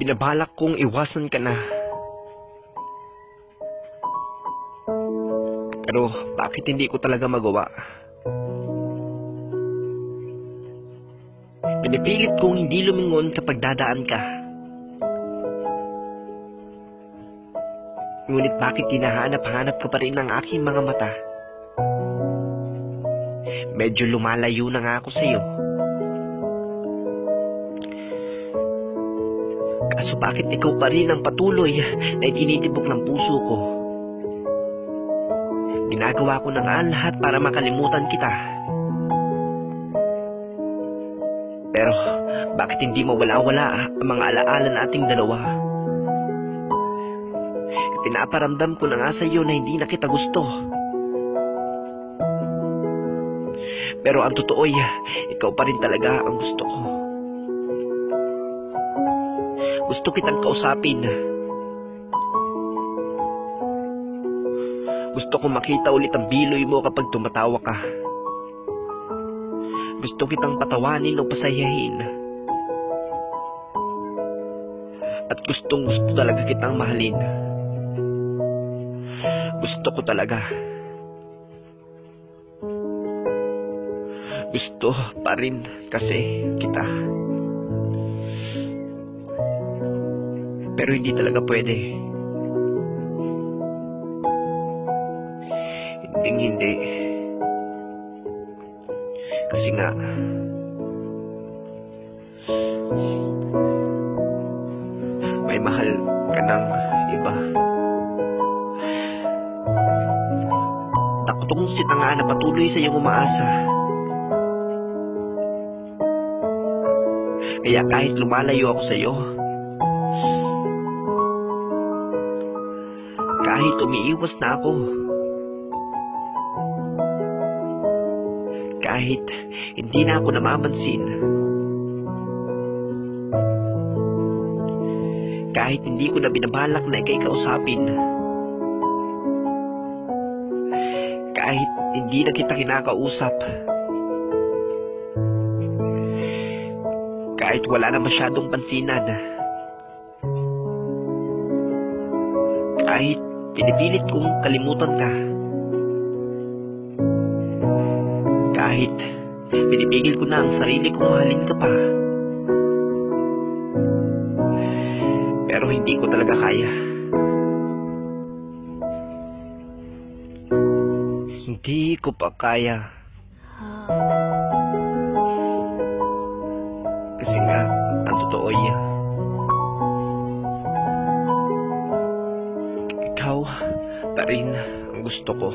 Binabalak kong iwasan ka na. Pero bakit hindi ko talaga magawa? Pinipilit kong hindi lumingon kapag dadaan ka. Ngunit bakit hinahanap-hanap ka pa rin ng aking mga mata? Medyo lumalayo na nga ako sa'yo. Kaso bakit ikaw pa rin ang patuloy na itinitibok ng puso ko? Ginagawa ko na nga ang lahat para makalimutan kita. Pero bakit hindi mawala-wala ang mga alaala nating dalawa? Pinaparamdam ko na nga sa iyo na hindi na kita gusto. Pero ang totoo ay ikaw pa rin talaga ang gusto ko. Gusto kitang kausapin. Gusto kong makita ulit ang biloy mo kapag tumatawa ka. Gusto kitang patawanin o pasayahin. At gustong gusto talaga kitang mahalin. Gusto ko talaga. Gusto pa rin kasi kita. Pero hindi talaga pwede. Hindi. Kasi nga may mahal ka ng iba. Takot akong sita nga na patuloy sa iyong umaasa. Kaya kahit lumalayo ako sa iyo, kahit umiiwas na ako, kahit hindi na ako namamansin, kahit hindi ko na binabalak na ikay kausapin, kahit hindi na kita kinakausap, kahit wala na masyadong pansinan, kahit pinipilit kong kalimutan ka, kahit pinipigil ko na ang sarili kong mahalin ka pa, pero hindi ko talaga kaya. Hindi ko pa kaya. Kasi nga, ang totoo niya, ikaw pa rin ang gusto ko.